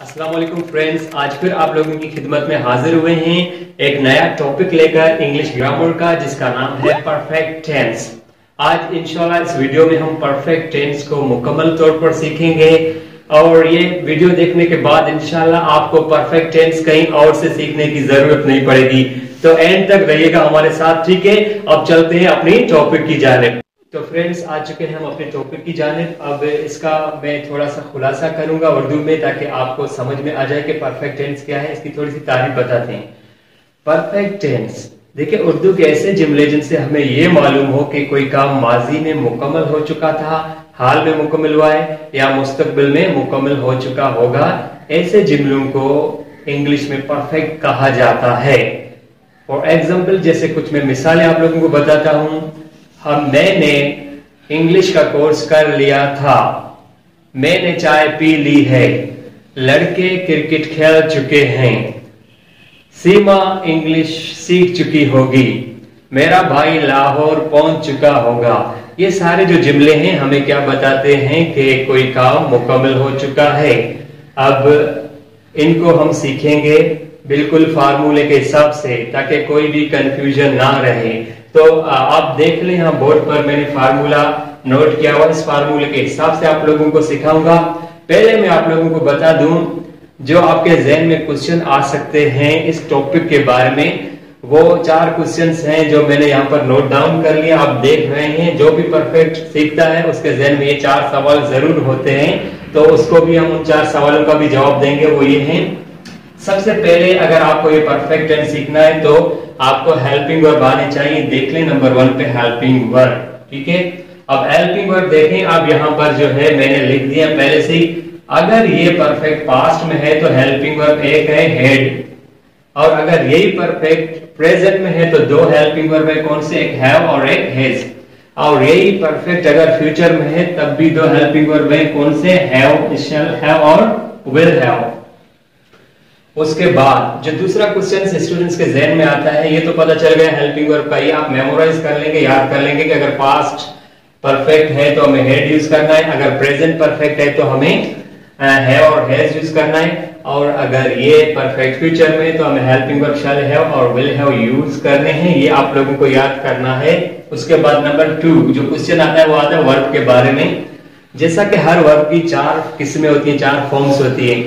अस्सलाम वालेकुम फ्रेंड्स, आज फिर आप लोगों की खिदमत में हाजिर हुए हैं एक नया टॉपिक लेकर इंग्लिश ग्रामर का, जिसका नाम है परफेक्ट टेंस। आज इंशाल्लाह इस वीडियो में हम परफेक्ट टेंस को मुकम्मल तौर पर सीखेंगे और ये वीडियो देखने के बाद इंशाल्लाह आपको परफेक्ट टेंस कहीं और से सीखने की जरूरत नहीं पड़ेगी। तो एंड तक रहिएगा हमारे साथ, ठीक है। अब चलते हैं अपनी टॉपिक की जानिब। तो फ्रेंड्स, आ चुके हैं हम अपने टॉपिक की जानिब। अब इसका मैं थोड़ा सा खुलासा करूंगा उर्दू में, ताकि आपको समझ में आ जाए कि परफेक्ट टेंस क्या है। इसकी थोड़ी सी तारीफ बताते हैं। परफेक्ट टेंस देखिए, उर्दू के ऐसे जुमले जिनसे हमें ये मालूम हो कि कोई काम माजी में मुकम्मल हो चुका था, हाल में मुकम्मल हुआ है या मुस्तकबिल में मुकम्मल हो चुका होगा, ऐसे जुमलों को इंग्लिश में परफेक्ट कहा जाता है। फॉर एग्जाम्पल, जैसे कुछ मैं मिसालें आप लोगों को बताता हूं। मैंने इंग्लिश का कोर्स कर लिया था, मैंने चाय पी ली है, लड़के क्रिकेट खेल चुके हैं, सीमा इंग्लिश सीख चुकी होगी, मेरा भाई लाहौर पहुंच चुका होगा। ये सारे जो जुमले हैं हमें क्या बताते हैं कि कोई काम मुकम्मल हो चुका है। अब इनको हम सीखेंगे बिल्कुल फार्मूले के हिसाब से, ताकि कोई भी कंफ्यूजन ना रहे। तो आप देख लें, यहाँ बोर्ड पर मैंने फार्मूला नोट किया हुआ। इस फार्मूले के हिसाब से आप लोगों को सिखाऊंगा। पहले मैं आप लोगों को बता दूं, जो आपके जहन में क्वेश्चन आ सकते हैं इस टॉपिक के बारे में, वो 4 क्वेश्चंस हैं जो मैंने यहाँ पर नोट डाउन कर लिया। आप देख रहे हैं, जो भी परफेक्ट सीखता है उसके जहन में ये 4 सवाल जरूर होते हैं, तो उसको भी हम उन 4 सवालों का भी जवाब देंगे। वो ये हैं, सबसे पहले अगर आपको ये परफेक्ट टेंस सीखना है तो आपको हेल्पिंग वर्ब आने चाहिए। देख लें नंबर 1 पे हेल्पिंग वर्ब, ठीक है। अब हेल्पिंग वर्ब देखें, अब यहाँ पर जो है मैंने लिख दिया पहले से ही। अगर ये परफेक्ट पास्ट में है तो हेल्पिंग वर्ब एक है हेड, और अगर यही परफेक्ट प्रेजेंट में है तो 2 हेल्पिंग वर्ब है। कौन से? एक हैव और एक हैज। और यही परफेक्ट अगर फ्यूचर में है तब भी 2 हेल्पिंग वर्ब है। कौन से? हैव, शैल हैव और विल हैव। उसके बाद जो दूसरा क्वेश्चन स्टूडेंट्स के जहन में आता है, ये तो पता चल गया हेल्पिंग वर्ब का, ये आप मेमोराइज कर लेंगे, याद कर लेंगे कि अगर पास्ट परफेक्ट है तो हमें हेड यूज करना है, अगर प्रेजेंट परफेक्ट है तो हमें हैव और हैज यूज करना है, और अगर ये परफेक्ट फ्यूचर में तो हमें हेल्पिंग वर्ब शैल हैव और विल हैव यूज करने हैं। ये आप लोगों को याद करना है। उसके बाद नंबर 2 जो क्वेश्चन आता है वो आता है वर्ब के बारे में। जैसा कि हर वर्ब की 4 किस्में होती हैं, 4 फॉर्म्स होती है।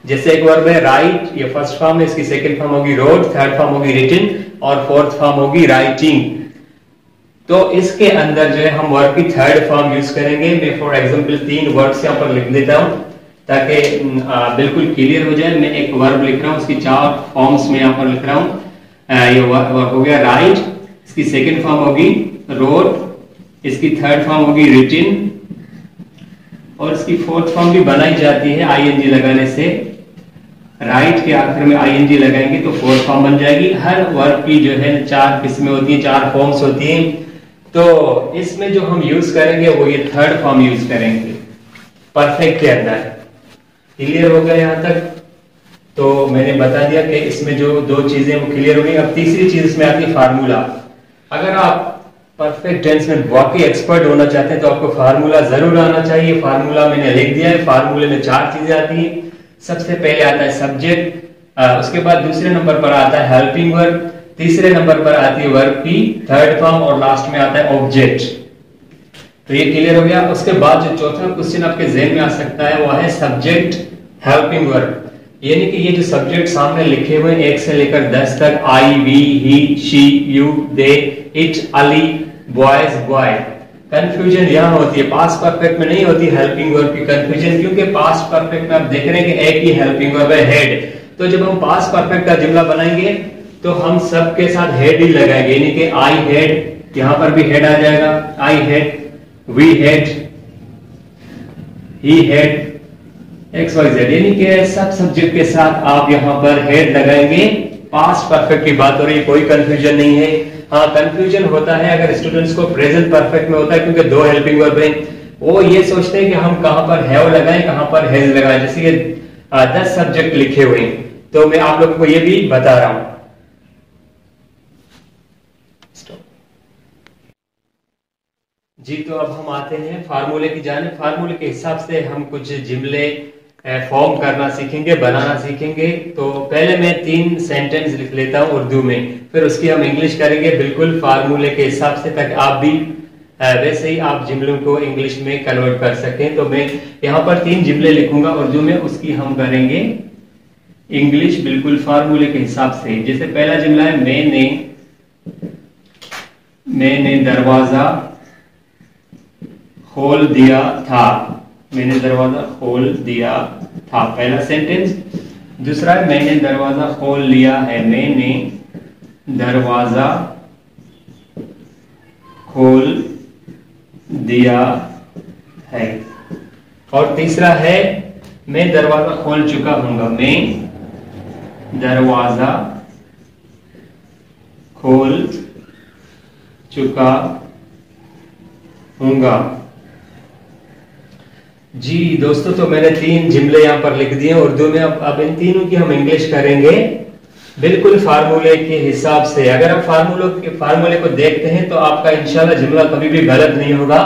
जैसे एक वर्ब है राइट, ये फर्स्ट फॉर्म है, इसकी सेकंड फॉर्म होगी रोड, थर्ड फॉर्म होगी रिटन और फोर्थ फॉर्म होगी राइटिंग। तो इसके अंदर जो है हम वर्ब की थर्ड फॉर्म यूज करेंगे। मैं फॉर एग्जांपल 3 वर्ड्स यहाँ पर लिख देता हूं ताकि बिल्कुल क्लियर हो जाए। मैं एक वर्ब लिख रहा हूं, उसकी 4 फॉर्म्स में यहाँ पर लिख रहा हूं। ये वर्ब हो गया राइट, इसकी सेकंड फॉर्म होगी रोड, इसकी थर्ड फॉर्म होगी रिटन, और इसकी फोर्थ फॉर्म भी बनाई जाती है आईएनजी लगाने से। राइट के आखिर में आईएनजी लगाएंगे तो फोर्थ फॉर्म बन जाएगी। हर वर्ब की जो है 4 किस्में होती हैं, 4 फॉर्म्स होती हैं। तो इसमें जो हम यूज करेंगे वो ये थर्ड फॉर्म यूज करेंगे परफेक्ट के अंदर। क्लियर हो गया यहाँ तक? तो मैंने बता दिया कि इसमें जो 2 चीजें वो क्लियर हो गई। अब तीसरी चीज इसमें आती है फार्मूला। अगर आप परफेक्ट टेंस में वाकई एक्सपर्ट होना चाहते हैं तो आपको फार्मूला जरूर आना चाहिए। फार्मूला मैंने लिख दिया है। फार्मूले में 4 चीजें आती हैं। सबसे पहले आता है सब्जेक्ट, उसके बाद दूसरे नंबर पर आता है हेल्पिंग वर्ब, तीसरे नंबर पर आती है वर्ब की थर्ड फॉर्म, और लास्ट में आता है ऑब्जेक्ट। तो ये क्लियर हो गया। उसके बाद जो चौथा क्वेश्चन आपके जहन में आ सकता है वो है सब्जेक्ट हेल्पिंग वर्ब। यानी कि ये जो सब्जेक्ट सामने लिखे हुए 1 से लेकर 10 तक, I, we, he, she, you, they, it, Ali, boys, boy. Confusion यहां होती है, पास्ट परफेक्ट में नहीं होती हेल्पिंग वर्ब की कंफ्यूजन, क्योंकि पास्ट परफेक्ट में आप देख रहे हैं कि एक ही हेल्पिंग वर्ब है हेड। तो जब हम पास्ट परफेक्ट का जुमला बनाएंगे तो हम सबके साथ हेड ही लगाएंगे, यानी कि आई हेड, यहां पर भी हेड आ जाएगा, I had, we had, he had, X Y Z, यानी कि सब सब्जेक्ट के साथ आप यहां पर हेड लगाएंगे। पास्ट परफेक्ट की बात हो रही है, कोई कंफ्यूजन नहीं है। हाँ, कंफ्यूजन होता है अगर स्टूडेंट्स को प्रेजेंट परफेक्ट में होता है, क्योंकि 2 हेल्पिंग वर्ब हैं। वो ये सोचते हैं कि हम कहां पर हैव लगाएं, कहां पर हैज लगाएं। जैसे ये 10 सब्जेक्ट लिखे हुए हैं, तो मैं आप लोगों को ये भी बता रहा हूं। जी, तो अब हम आते हैं फार्मूले की जानिब। फार्मूले के हिसाब से हम कुछ जुमले फॉर्म करना सीखेंगे, बनाना सीखेंगे। तो पहले मैं 3 सेंटेंस लिख लेता हूँ उर्दू में, फिर उसकी हम इंग्लिश करेंगे बिल्कुल फार्मूले के हिसाब से, ताकि आप भी वैसे ही आप जुमलों को इंग्लिश में कन्वर्ट कर सकें। तो मैं यहाँ पर 3 जुमले लिखूंगा उर्दू में, उसकी हम करेंगे इंग्लिश बिल्कुल फार्मूले के हिसाब से। जैसे पहला जुमला है, मैंने दरवाजा खोल दिया था। मैंने दरवाजा खोल दिया था, पहला सेंटेंस। दूसरा है, मैंने दरवाजा खोल लिया है। मैंने दरवाजा खोल दिया है। और तीसरा है, मैं दरवाजा खोल चुका हूंगा। मैं दरवाजा खोल चुका हूंगा। जी दोस्तों, तो मैंने 3 जुमले यहाँ पर लिख दिए उर्दू में। अब इन तीनों की हम इंग्लिश करेंगे बिल्कुल फार्मूले के हिसाब से। अगर आप फार्मूले को देखते हैं तो आपका इंशाल्लाह जुमला कभी भी गलत नहीं होगा।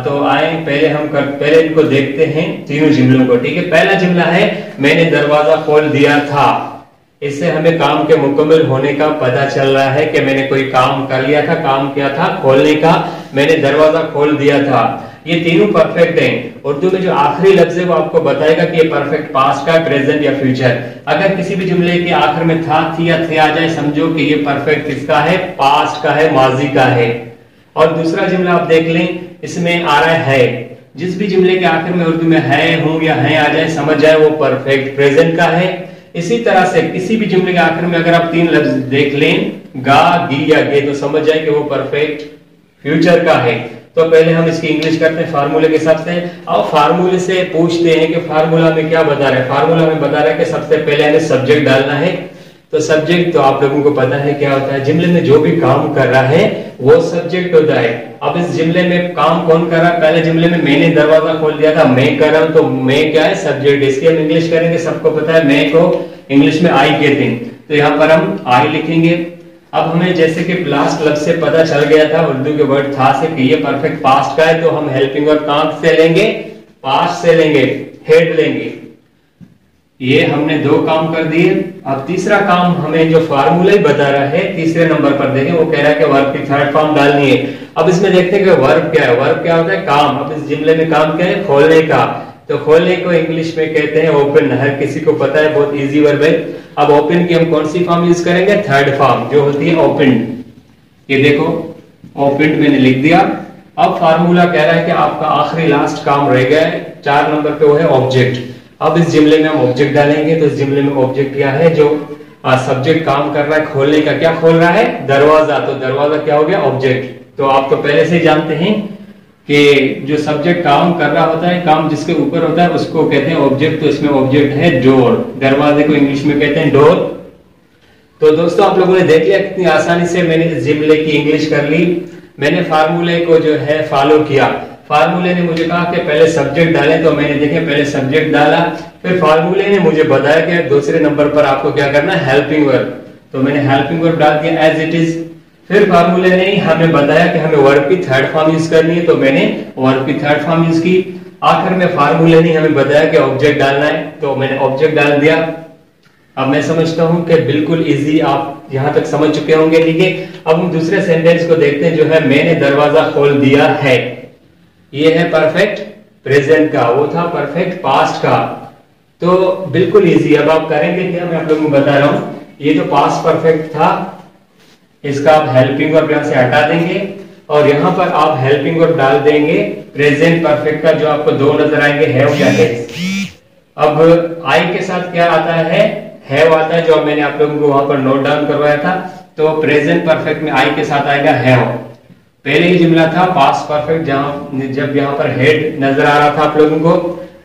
तो आए पहले इनको देखते हैं तीनों जुमलों को। ठीक है, पहला जुमला है, मैंने दरवाजा खोल दिया था। इससे हमें काम के मुकम्मल होने का पता चल रहा है कि मैंने कोई काम कर लिया था, काम किया था खोलने का। मैंने दरवाजा खोल दिया था। ये तीनों परफेक्ट हैं। उर्दू में जो आखिरी लफ्ज है वो आपको बताएगा कि ये परफेक्ट पास्ट का, प्रेजेंट या फ्यूचर। अगर किसी भी जुमले के आखिर में था, थी या थे आ जाए, समझो कि ये परफेक्ट किसका है, पास्ट का है, माजी का है। और दूसरा जुमला आप देख लें, इसमें आ रहा है। जिस भी जुमले के आखिर में उर्दू में है, हूं या है आ जाए, समझ जाए वो परफेक्ट प्रेजेंट का है। इसी तरह से किसी भी जुमले के आखिर में अगर आप 3 लफ्ज देख लें, गा, गी या गे, तो समझ जाए कि वो परफेक्ट फ्यूचर का है। तो पहले हम इसकी इंग्लिश करते हैं फार्मूले के हिसाब से। और फार्मूले से पूछते हैं कि फार्मूला में क्या बता रहा है। फार्मूला में बता रहा है कि सबसे पहले हमें सब्जेक्ट डालना है। तो सब्जेक्ट तो आप लोगों को पता है क्या होता है, जुमले में जो भी काम कर रहा है वो सब्जेक्ट होता है। अब इस जुमले में काम कौन कर रहा है, पहले जुमले में मैंने दरवाजा खोल दिया था, मैं कर रहा हूं, तो मैं क्या है, सब्जेक्ट। इसकी हम इंग्लिश करेंगे, सबको पता है मैं को इंग्लिश में आई कहते हैं। तो यहाँ पर हम आई लिखेंगे। अब हमें जैसे कि लास्ट लफ्ज से पता चल गया था उर्दू के वर्ड था से कि ये परफेक्ट पास्ट का है, तो हम हेल्पिंग वर्ब कहां से लेंगे, पास्ट से लेंगे, हेड लेंगे। ये हमने 2 काम कर दिए। अब तीसरा काम हमें जो फार्मूला ही बता रहा है, तीसरे नंबर पर देखें, वो कह रहा है कि वर्ब की 3rd फॉर्म डालनी है। अब इसमें देखते हैं कि वर्ब क्या है। वर्ब क्या होता है, काम। अब इस जुमले में काम क्या है, खोलने का। तो खोलने को इंग्लिश में कहते हैं ओपन। हर किसी को पता है, बहुत इजी वर्ब है। अब ओपन की हम कौन सी फॉर्म यूज करेंगे, 3rd फॉर्म, जो होती है ओपन। ये देखो, ओपन मैंने लिख दिया। अब फार्मूला कह रहा है कि आपका आखिरी लास्ट काम रह गया है 4 नंबर पे, वो है ऑब्जेक्ट। अब इस जुमले में हम ऑब्जेक्ट डालेंगे। तो इस जुमले में ऑब्जेक्ट क्या है, जो सब्जेक्ट काम कर रहा है खोलने का। क्या खोल रहा है, दरवाजा। तो दरवाजा क्या हो गया, ऑब्जेक्ट। तो आप तो पहले से जानते हैं कि जो सब्जेक्ट काम कर रहा होता है, काम जिसके ऊपर होता है, उसको कहते हैं ऑब्जेक्ट। तो इसमें ऑब्जेक्ट है डोर। दरवाजे को इंग्लिश में कहते हैं डोर। तो दोस्तों, आप लोगों ने देख लिया कितनी आसानी से मैंने इस जुमले की इंग्लिश कर ली। मैंने फार्मूले को जो है फॉलो किया। फार्मूले ने मुझे कहा कि पहले सब्जेक्ट डालें, तो मैंने देखे पहले सब्जेक्ट डाला। फिर फार्मूले ने मुझे बताया कि दूसरे नंबर पर आपको क्या करना है, हेल्पिंग वर्ब। तो मैंने हेल्पिंग वर्ब डाल दिया एज इट इज। फिर फार्मूले ने हमें बताया कि हमें वर्ब की 3rd फॉर्म यूज करनी है, तो मैंने वर्ब की 3rd फॉर्म यूज की। आखिर में फार्मूले ने हमें बताया कि ऑब्जेक्ट डालना है, तो मैंने ऑब्जेक्ट डाल दिया। अब मैं समझता हूं कि बिल्कुल इजी आप यहां तक समझ चुके होंगे। ठीक है, अब हम दूसरे सेंटेंस को देखते हैं, जो है मैंने दरवाजा खोल दिया है। ये है परफेक्ट प्रेजेंट का, वो था परफेक्ट पास्ट का। तो बिल्कुल इजी। अब आप करेंगे क्या, मैं आप लोगों को बता रहा हूं। ये जो पास्ट परफेक्ट था, इसका आप हेल्पिंग वर्ब यहां से हटा देंगे और यहां पर आप हेल्पिंग वर्ब डाल देंगे प्रेजेंट परफेक्ट का, जो आपको 2 नजर आएंगे, हैव या हैज। अब आई के साथ क्या आता है, हैव आता है, जो मैंने आप लोगों को वहां पर नोट डाउन करवाया था। तो प्रेजेंट परफेक्ट में आई के साथ आएगा हैव। पहले ही जुमला था पास्ट परफेक्ट, जब यहाँ पर हेड नजर आ रहा था आप लोगों को,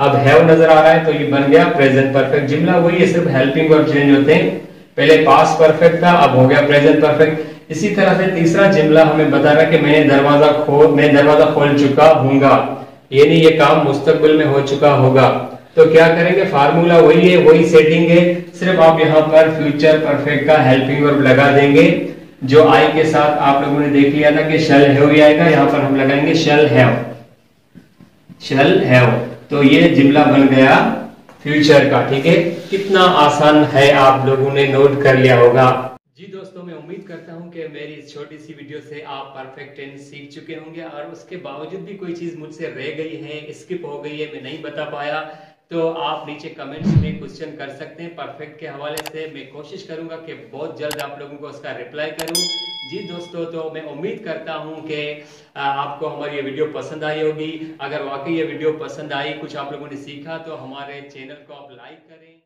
अब हैव नजर आ रहा है, तो ये बन गया प्रेजेंट परफेक्ट। जुमला वही है, सिर्फ हेल्पिंग वर्ब चेंज होते हैं। पहले पास्ट परफेक्ट था, अब हो गया प्रेजेंट परफेक्ट। इसी तरह से तीसरा जुमला हमें बता रहा है कि मैं दरवाजा खोल चुका हूंगा, यानी ये काम मुस्तकबिल में हो चुका होगा। तो क्या करेंगे, फार्मूला वही है, वही सेटिंग है, सिर्फ आप यहाँ पर फ्यूचर परफेक्ट का हेल्पिंग वर्ब लगा देंगे, जो आई के साथ आप लोगों ने देख लिया था कि शैल हैव ही आएगा। यहाँ पर हम लगाएंगे शैल हैव। तो ये जुमला बन गया फ्यूचर का। ठीक है, कितना आसान है आप लोगों ने नोट कर लिया होगा। जी दोस्तों, मैं उम्मीद करता हूं कि मेरी इस छोटी सी वीडियो से आप परफेक्ट टेंस सीख चुके होंगे, और उसके बावजूद भी कोई चीज मुझसे रह गई है, स्किप हो गई है, मैं नहीं बता पाया, तो आप नीचे कमेंट्स में क्वेश्चन कर सकते हैं परफेक्ट के हवाले से। मैं कोशिश करूंगा कि बहुत जल्द आप लोगों को उसका रिप्लाई करूं। जी दोस्तों, तो मैं उम्मीद करता हूं कि आपको हमारी ये वीडियो पसंद आई होगी। अगर वाकई ये वीडियो पसंद आई, कुछ आप लोगों ने सीखा, तो हमारे चैनल को आप लाइक करें।